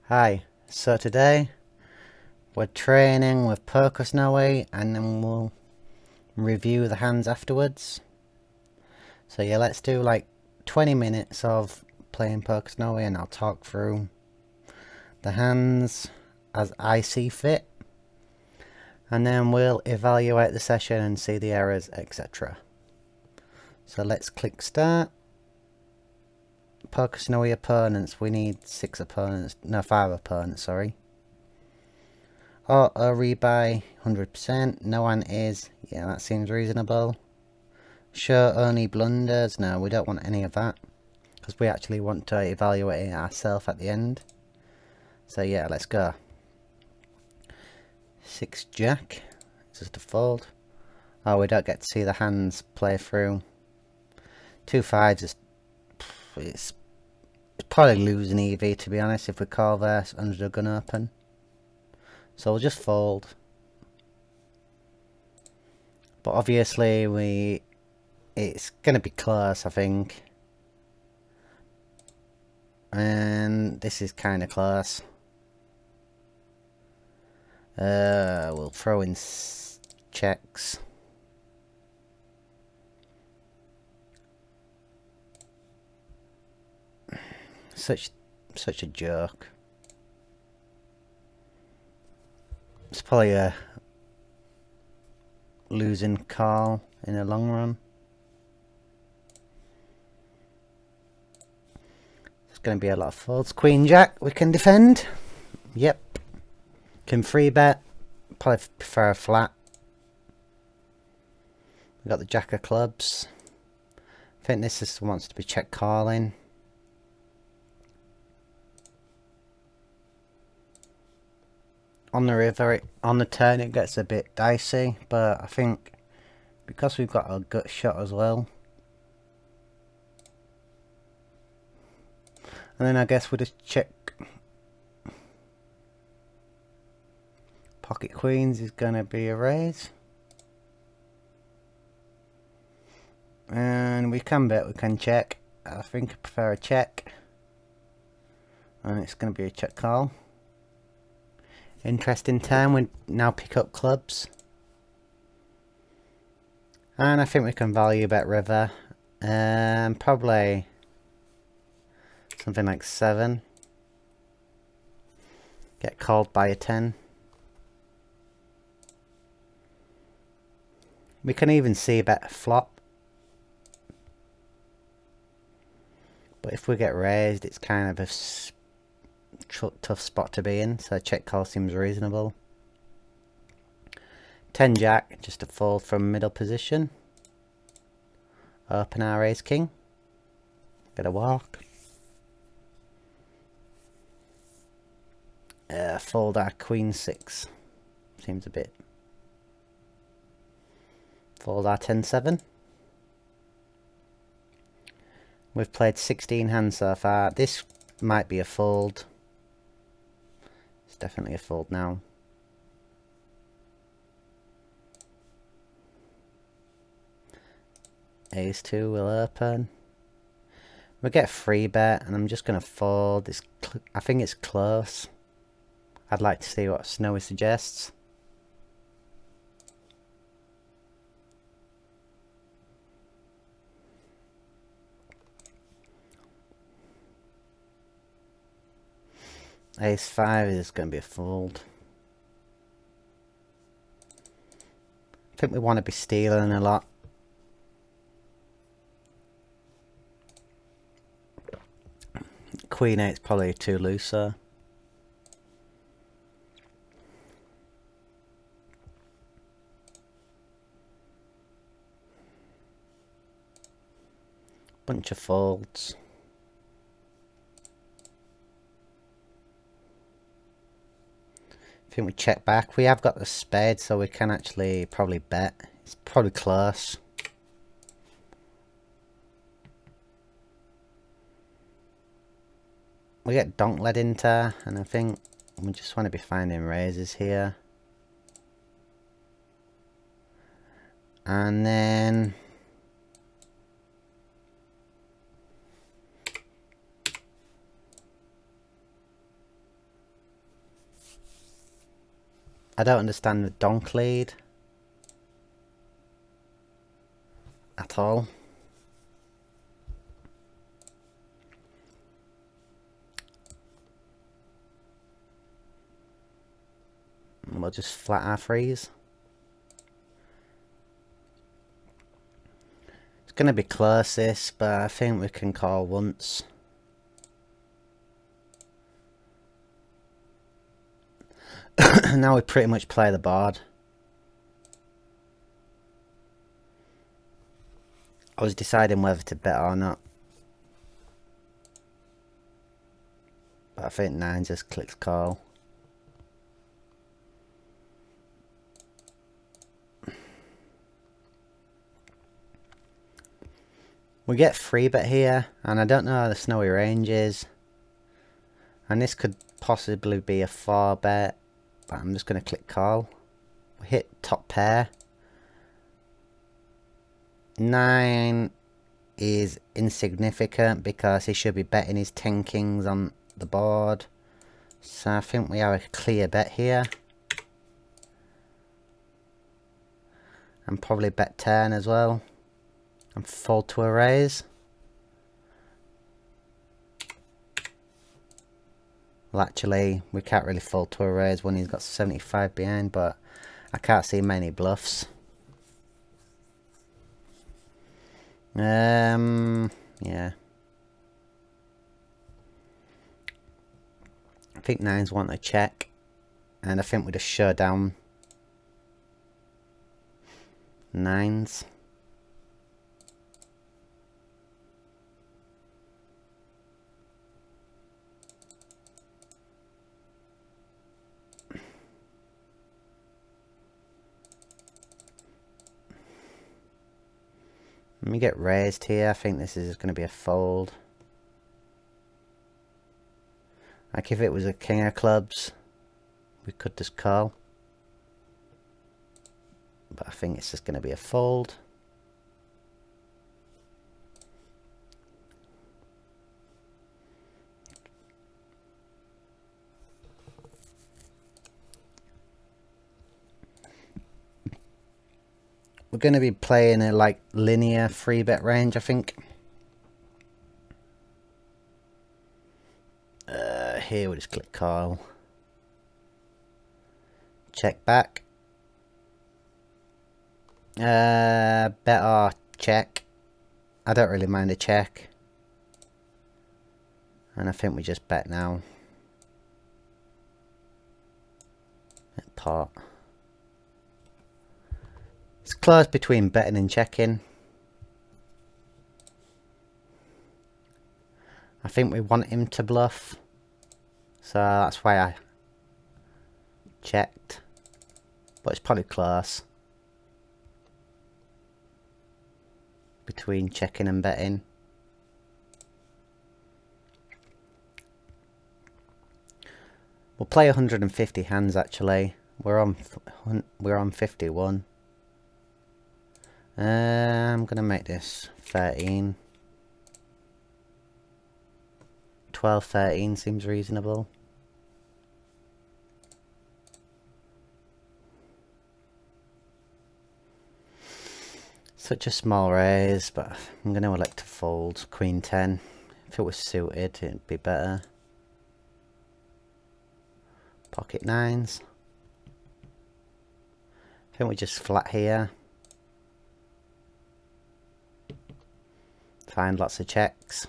Hi, so today we're training with poker Snowie and then we'll review the hands afterwards. So yeah, let's do like 20 minutes of playing poker Snowie and I'll talk through the hands as I see fit. And then we'll evaluate the session and see the errors, etc. So let's click start. Poker Snowie opponents, we need 5 opponents, sorry. Auto rebuy 100%, no one is, yeah, that seems reasonable. Show only blunders, no, we don't want any of that, because we actually want to evaluate it ourselves at the end. So yeah, let's go. 6 jack, just a fold. Oh, we don't get to see the hands play through. 2 5s is, it's probably losing EV to be honest if we call this under the gun open. So we'll just fold. But obviously it's going to be close, I think. And this is kind of close. We'll throw in checks. Such a joke. It's probably a losing call in the long run. There's going to be a lot of folds. Queen jack, we can defend. Yep. Can free bet. Probably prefer a flat. We got the jack of clubs. I think this wants to be check calling. On the river, on the turn it gets a bit dicey, but I think because we've got a gut shot as well, and then I guess we'll just check. Pocket queens is going to be a raise, and we can bet, we can check. I think I prefer a check, and it's going to be a check call. Interesting turn, we now pick up clubs. And I think we can value bet river. Probably something like 7. Get called by a 10. We can even see bet flop. But if we get raised, it's kind of a tough spot to be in, so check call seems reasonable. 10 jack, just a fold from middle position. Open our ace king. Bit of walk. Fold our queen 6. Seems a bit. Fold our 10-7. We've played 16 hands so far. This might be a fold. It's definitely a fold now. Ace 2 will open. We get free bet and I'm just going to fold. I think it's close. I'd like to see what Snowie suggests. Ace 5 is going to be a fold. I think we want to be stealing a lot. Queen 8 is probably too loose, so. Bunch of folds. I think we check back. We have got the spade, so we can actually probably bet. It's probably close. We get donk led into, and I think we just want to be finding raises here. And then I don't understand the donk lead at all. We'll just flat our freeze. It's going to be close this, but I think we can call once. Now we pretty much play the board. I was deciding whether to bet or not, but I think 9 just clicks call. We get 3-bet here, and I don't know how the Snowy range is. And this could possibly be a 4-bet, but I'm just going to click call. We hit top pair. 9 is insignificant because he should be betting his 10 kings on the board. So I think we have a clear bet here. And probably bet turn as well. And fold to a raise. Well, actually, we can't really fold to a raise when he's got 75 behind, but I can't see many bluffs. Yeah. I think 9s want a check, and I think we just shut down 9s. Let me get raised here. I think this is going to be a fold. Like if it was a king of clubs, we could just call. But I think it's just going to be a fold. We're going to be playing a like linear 3-bet range, I think. Here we just click call. Check back. Bet or check. I don't really mind a check. And I think we just bet now. At pot. It's close between betting and checking. I think we want him to bluff. So that's why I checked. But it's probably close between checking and betting. We'll play 150 hands actually. We're on 51. I'm gonna make this 13. 12, 13 seems reasonable. Such a small raise, but I'm going to elect to fold Queen 10. If it was suited, it'd be better. Pocket 9s. I think we just flat here. Find lots of checks.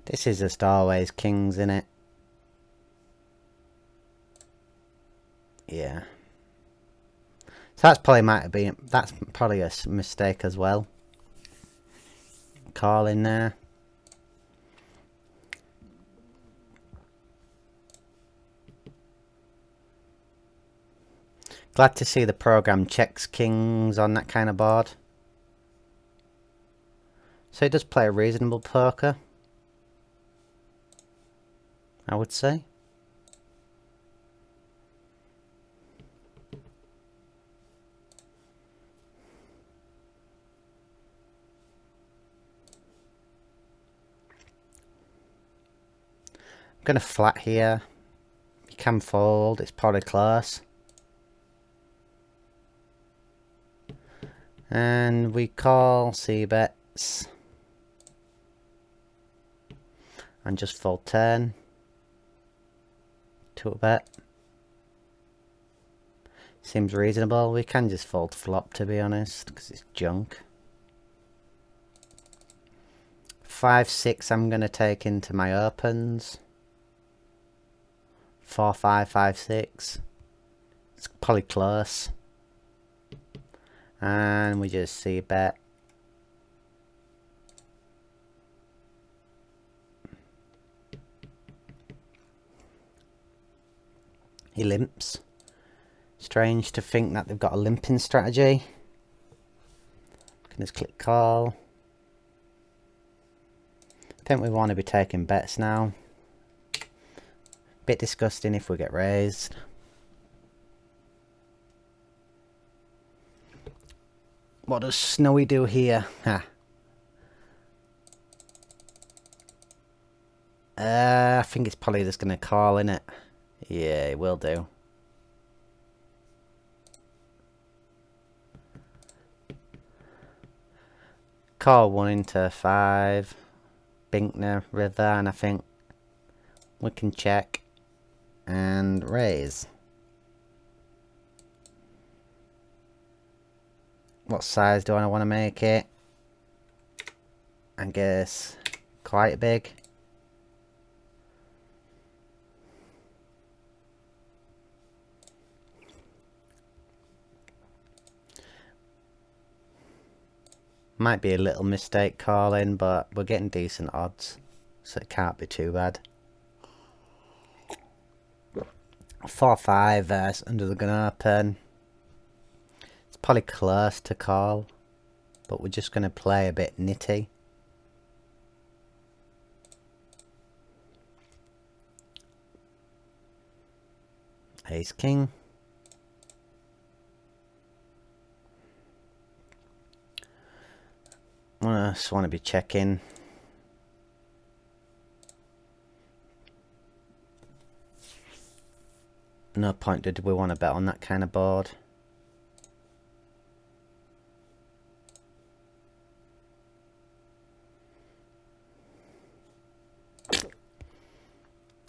This is just always kings, in it. Yeah. So that's probably a mistake as well. Call in there. Glad to see the program checks kings on that kind of board. So it does play a reasonable poker, I would say. I'm going to flat here. You can fold, it's probably close. And we call c-bets. And just fold turn. To a bet. Seems reasonable. We can just fold flop, to be honest, because it's junk. 5-6 I'm going to take into my opens. 4-5, 5-6. It's probably close. And we just see bet. He limps. Strange to think that they've got a limping strategy. Can just click call. I think we want to be taking bets now. Bit disgusting if we get raised. What does Snowie do here? Ha. I think it's probably just going to call, innit? Yeah, it will do. Call 1 into 5. Binkner, river, and I think we can check and raise. What size do I want to make it? I guess quite big. Might be a little mistake calling, but we're getting decent odds, so it can't be too bad. 4-5 under the gun open. It's probably close to call, but we're just going to play a bit nitty. Ace king. I just want to be checking. No point did we want to bet on that kind of board.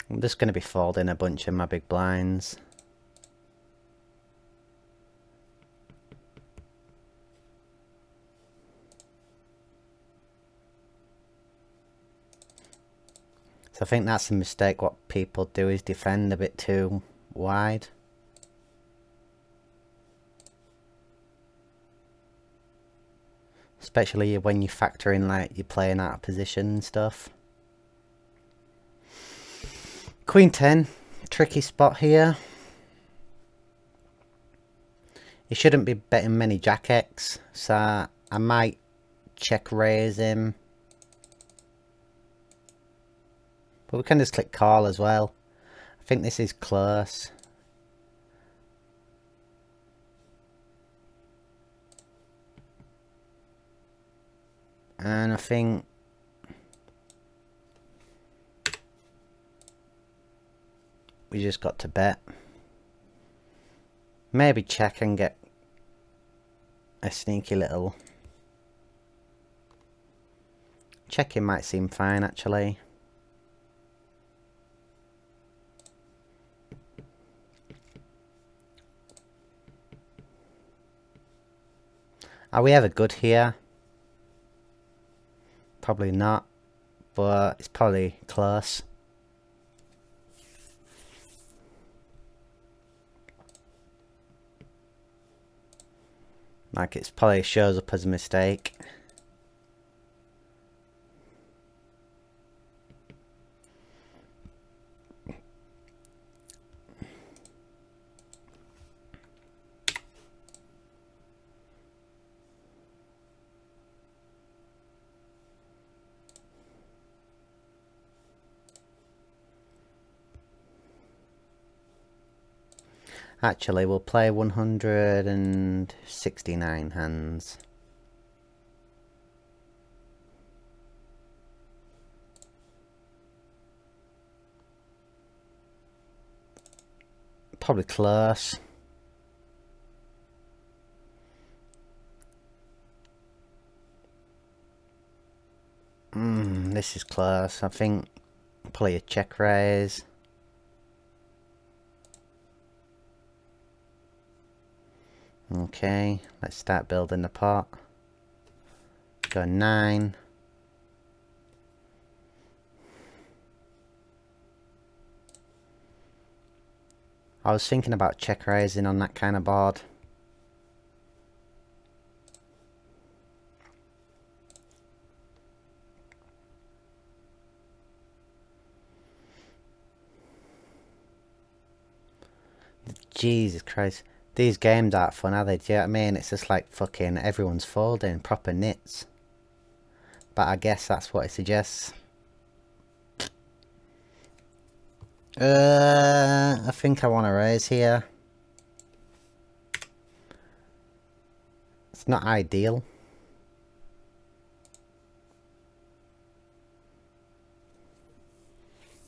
I'm just going to be folding a bunch of my big blinds. So I think that's a mistake. What people do is defend a bit too wide. Especially when you factor in like you're playing out of position and stuff. Queen 10, tricky spot here. You shouldn't be betting many Jack X, so I might check raise him. But we can just click call as well. I think this is close. And I think we just got to bet. Maybe check and get a sneaky little... Checking might seem fine actually. Are we ever good here? Probably not, but it's probably close. Like, it's probably shows up as a mistake. Actually, we'll play 169 hands. Probably close. This is close. I think play a check raise. Okay, let's start building the pot. Go 9. I was thinking about check raising on that kind of board. Jesus Christ. These games aren't fun, are they? Do you know what I mean? It's just like fucking everyone's folding, proper nits. But I guess that's what it suggests. I think I want to raise here. It's not ideal.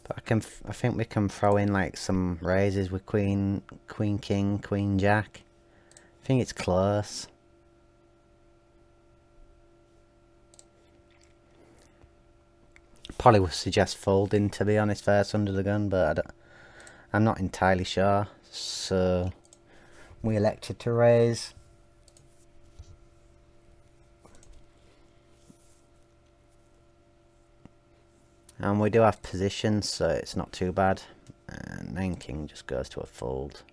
But I think we can throw in like some raises with Queen, King, Queen Jack. I think it's close. Probably would suggest folding, to be honest, first under the gun, but I'm not entirely sure. So we elected to raise. And we do have positions, so it's not too bad. And 9 King just goes to a fold.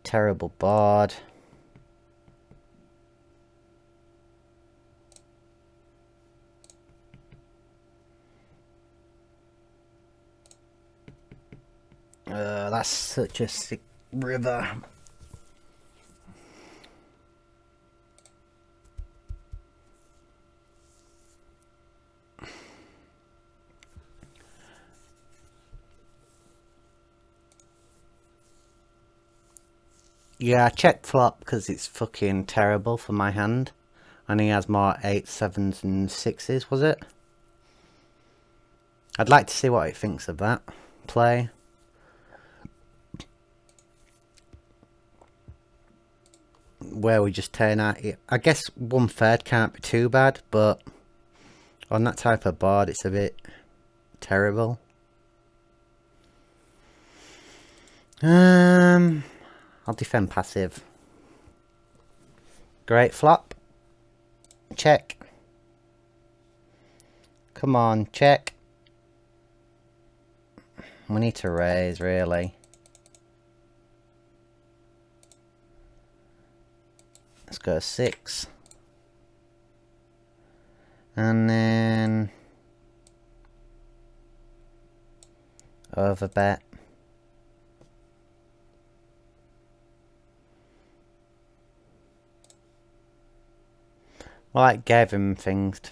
Terrible board. That's such a sick river. Yeah, I checked flop because it's fucking terrible for my hand. And he has more 8s, 7s and 6s, was it? I'd like to see what he thinks of that play. Where we just turn out. I guess 1/3 can't be too bad, but on that type of board it's a bit terrible. I'll defend passive. Great flop. Check. Come on, check. We need to raise, really. Let's go 6. And then overbet. Well, that gave him things to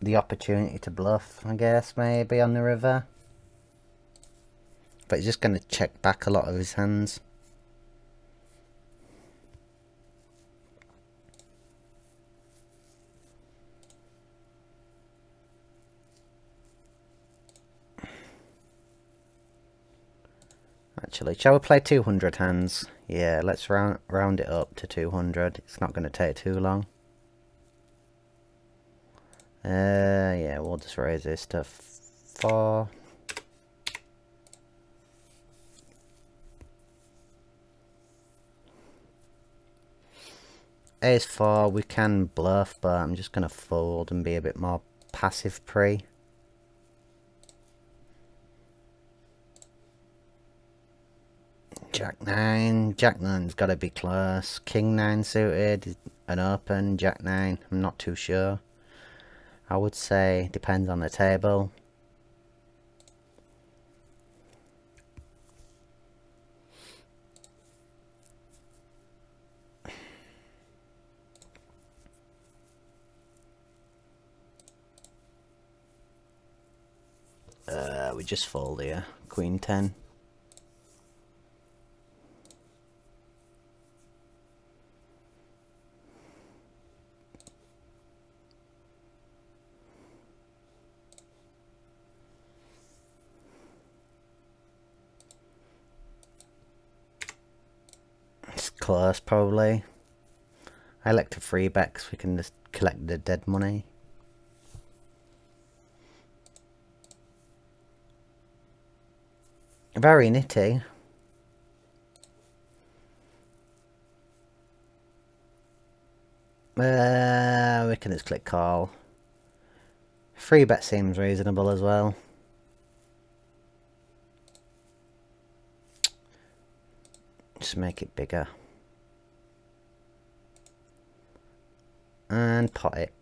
the opportunity to bluff, I guess, maybe on the river. But he's just going to check back a lot of his hands. Actually, shall we play 200 hands? Yeah, let's round it up to 200. It's not going to take too long. Yeah, we'll just raise this to 4. Ace 4, we can bluff, but I'm just going to fold and be a bit more passive pre. Jack 9. Jack 9's got to be close. King 9 suited, an open. Jack 9, I'm not too sure. I would say depends on the table. We just fold here. Queen 10. close, probably. I like to free bet because we can just collect the dead money. Very nitty. We can just click call. Free bet seems reasonable as well. Just make it bigger. And pot it.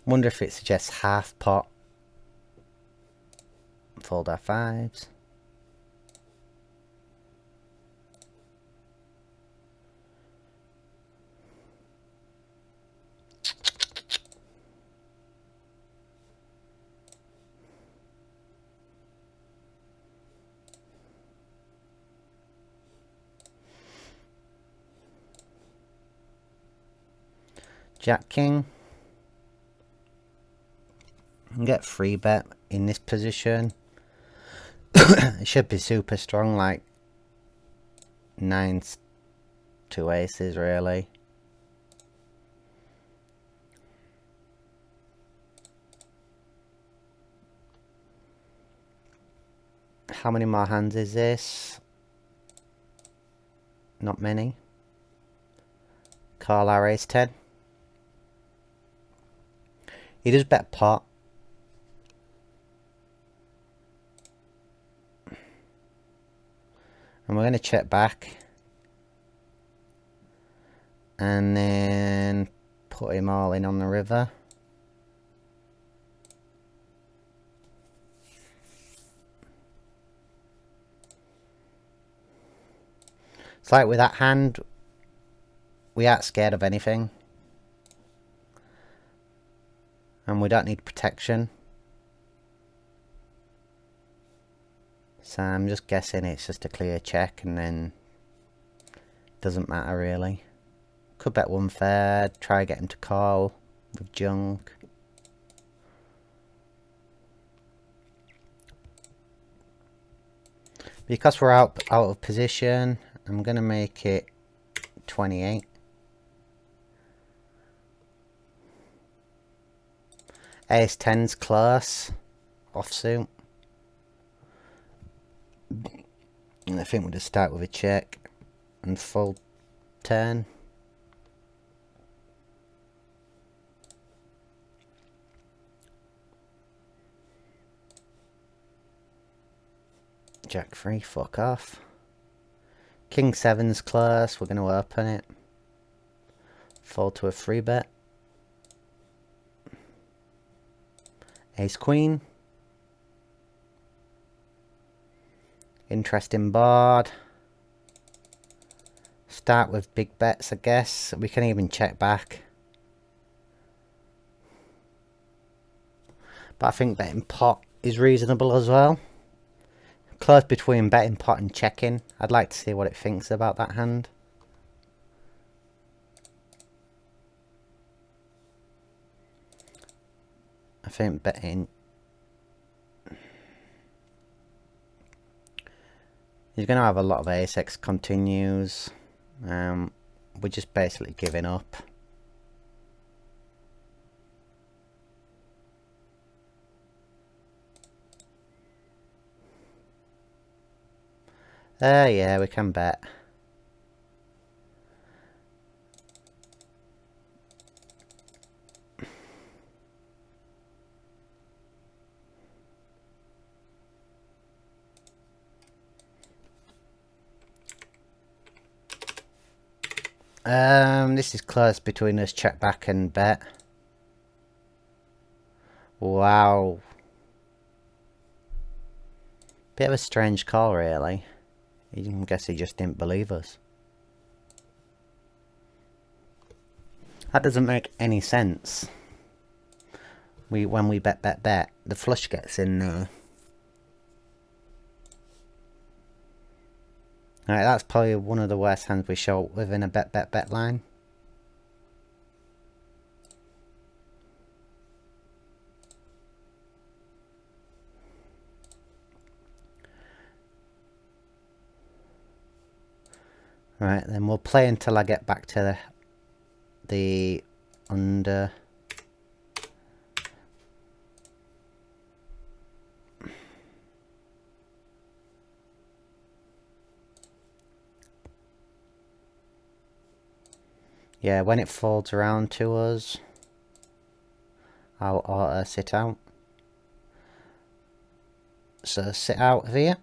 Wonder if it suggests half pot. Fold our fives. Jack King. And get free bet in this position. It should be super strong, like nines to aces really. How many more hands is this? Not many. Call our ace 10. He does bet pot. And we're going to check back. And then put him all in on the river. It's like with that hand, we aren't scared of anything. And we don't need protection. So I'm just guessing it's just a clear check and then doesn't matter really. Could bet 1/3, try get him to call with junk. Because we're out of position, I'm going to make it 28. Ace 10's close, offsuit. And I think we'll just start with a check and fold turn. Jack 3, fuck off. King 7's close, we're going to open it. Fold to a free bet. Ace Queen. Interesting board. Start with big bets, I guess. We can even check back. But I think betting pot is reasonable as well. Close between betting pot and checking. I'd like to see what it thinks about that hand. I think betting... He's going to have a lot of ace-x continues. We're just basically giving up. Yeah, we can bet. This is close between us, check back and bet. Wow. Bit of a strange call, really. I guess he just didn't believe us. That doesn't make any sense. When we bet, the flush gets in there. Alright, that's probably one of the worst hands we show up within a bet line. Right, then we'll play until I get back to the under. Yeah, when it folds around to us, I'll auto sit out. So sit out of here.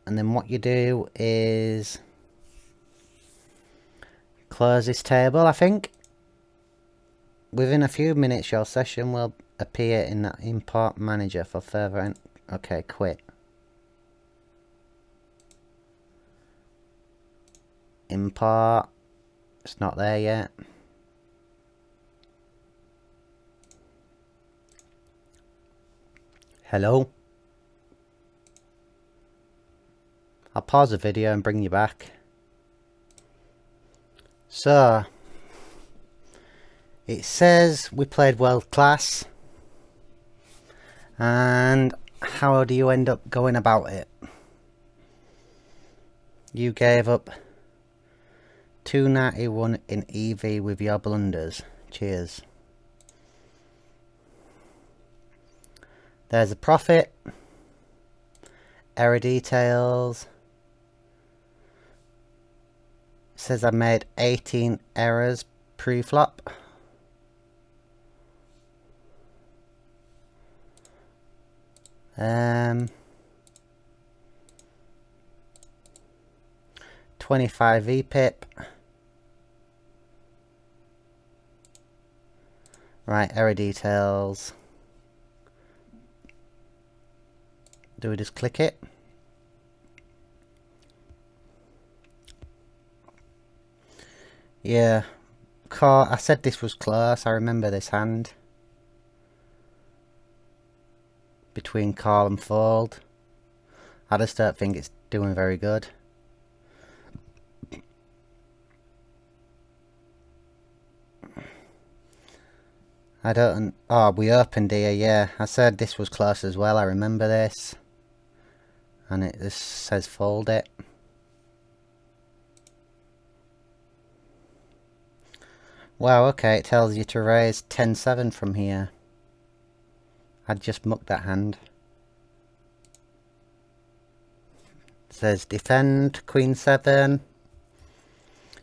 And then what you do is close this table, I think. Within a few minutes your session will appear in that import manager for further okay, quit. Import. It's not there yet. Hello? I'll pause the video and bring you back. So, it says we played world class. And how do you end up going about it? You gave up 291 in EV with your blunders. Cheers. There's a profit. Error details. It says I made 18 errors pre-flop. Um, 25 VPIP. Right, error details. Do we just click it? Yeah. I said this was close. I remember this hand. Between call and fold. I just don't think it's doing very good. I don't... Oh, we opened here, yeah. I said this was close as well. I remember this. And it just says fold it. Wow, okay, it tells you to raise 10-7 from here. I'd just mucked that hand. It says defend, queen 7.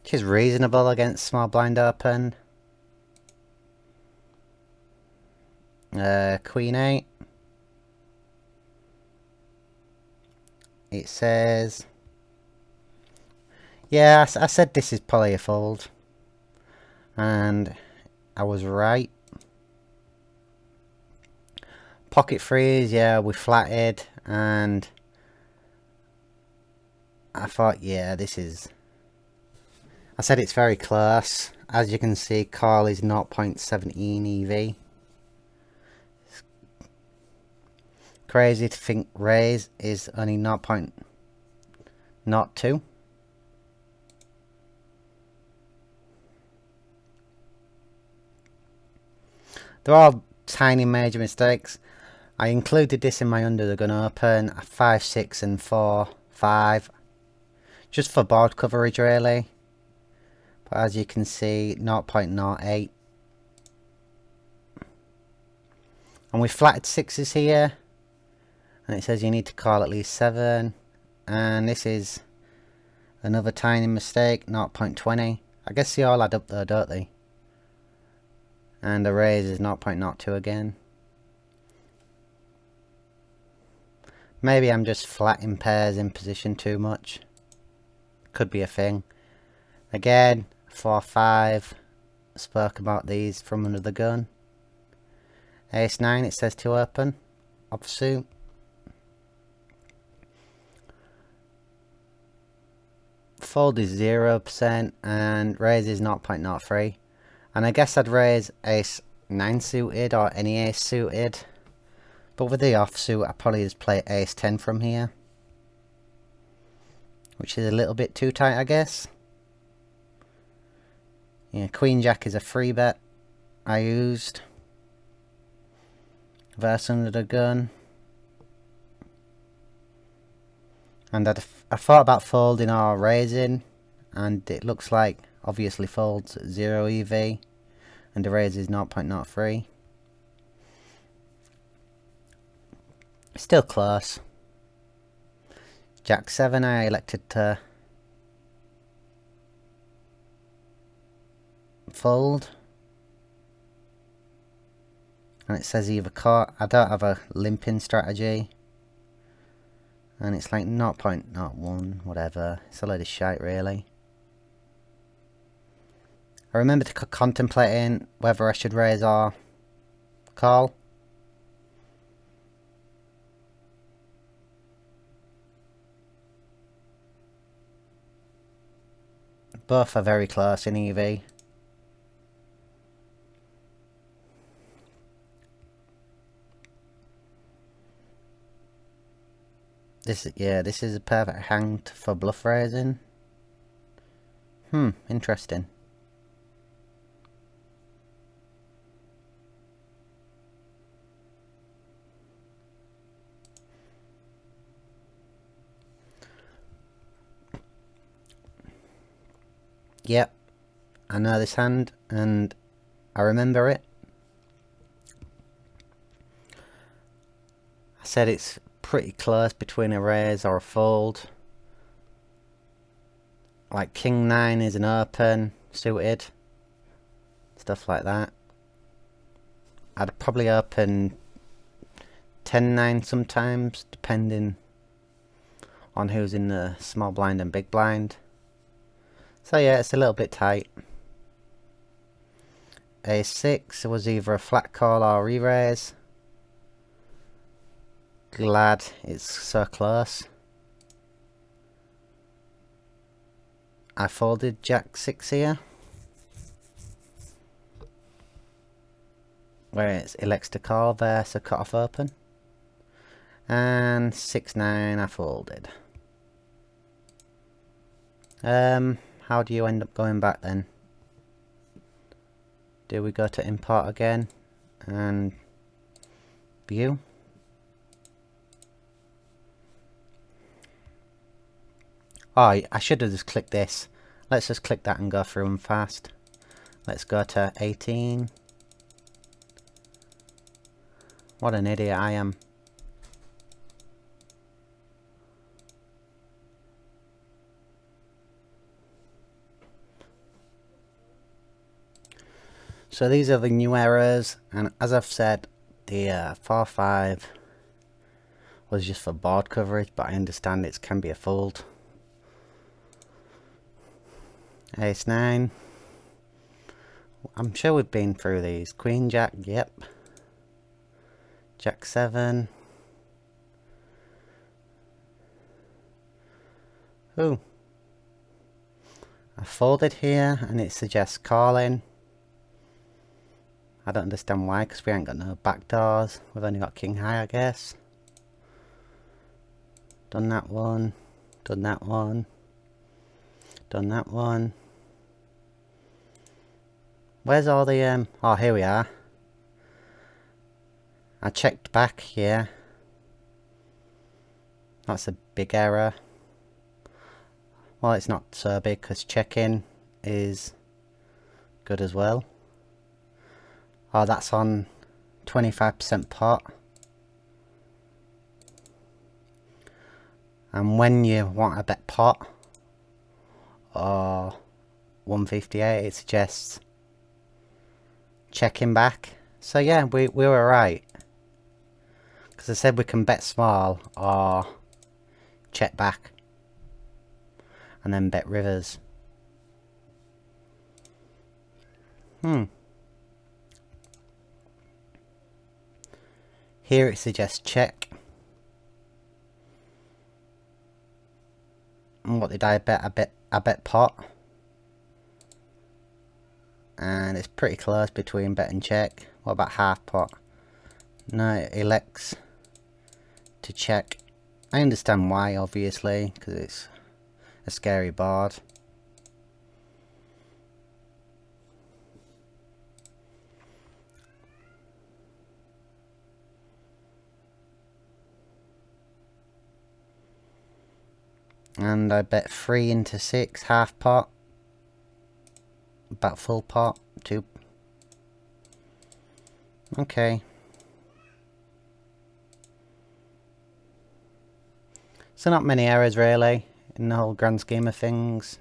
Which is reasonable against small blind open. Queen 8. It says... Yeah, I said this is probably a fold. And I was right. Pocket freeze, yeah, we flatted. And I thought, yeah, this is... I said it's very close. As you can see, call is 0.17 EV. Crazy to think raise is only 0.02. They're all tiny major mistakes. I included this in my under the gun open, 5, 6 and 4, 5. Just for board coverage really. But as you can see, 0.08. And we flatted 6s here. And it says you need to call at least 7. And this is another tiny mistake, 0.20. I guess they all add up though, don't they? And the raise is 0.02 again. Maybe I'm just flatting pairs in position too much. Could be a thing. Again, 4, 5. Spoke about these from under the gun. Ace 9, it says to open. Offsuit. Fold is 0% and raise is 0.03. And I guess I'd raise ace 9 suited or any ace suited. But with the offsuit, I probably just play ace 10 from here. Which is a little bit too tight, I guess. Yeah, queen jack is a free bet I used. Verse under the gun. And I thought about folding or raising, and it looks like obviously folds at 0 EV and the raise is 0.03. Still close. Jack 7 I elected to fold. And it says either caught. I don't have a limping strategy. And it's like 0.01, whatever. It's a load of shite, really. I remember contemplating whether I should raise or call. Both are very close in EV. This is a perfect hand for bluff raising. Interesting. Yep, I know this hand and I remember it. I said it's pretty close between a raise or a fold. Like King 9 is an open, suited, stuff like that. I'd probably open 10-9 sometimes, depending on who's in the small blind and big blind. So yeah, it's a little bit tight. A6 was either a flat call or re-raise. Glad it's so close. I folded Jack 6 here, where it elects to call there, so cut off open. And 6-9 I folded. How do you end up going back then? Do we go to import again and view? Oh, I should have just clicked this. Let's just click that and go through them fast. Let's go to 18. What an idiot I am. So these are the new errors, and as I've said, the 4-5 was just for board coverage, but I understand it can be a fold. Ace 9. I'm sure we've been through these. Queen Jack, yep. Jack 7. Ooh. I folded here and it suggests calling. I don't understand why, because we ain't got no back doors. We've only got king high, I guess. Done that one. Done that one. Done that one. Where's all the oh, here we are. I checked back here. That's a big error. Well, it's not so big because checking is good as well. Oh, that's on 25% pot. And when you want a bet pot or 158, it suggests checking back. So yeah, we were right. Because I said we can bet small or check back. And then bet rivers. Here it suggests check. And what did I bet? I bet pot. And it's pretty close between bet and check. What about half pot? No, it elects to check. I understand why, obviously, because it's a scary board. And I bet 3 into 6, half pot. About full pot, 2. Okay. So not many errors really, in the whole grand scheme of things.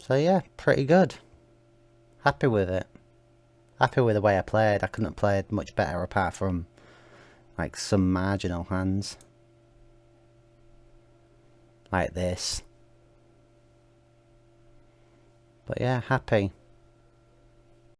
So yeah, pretty good. Happy with it. Happy with the way I played. I couldn't have played much better apart from like some marginal hands. Like this. But yeah, happy.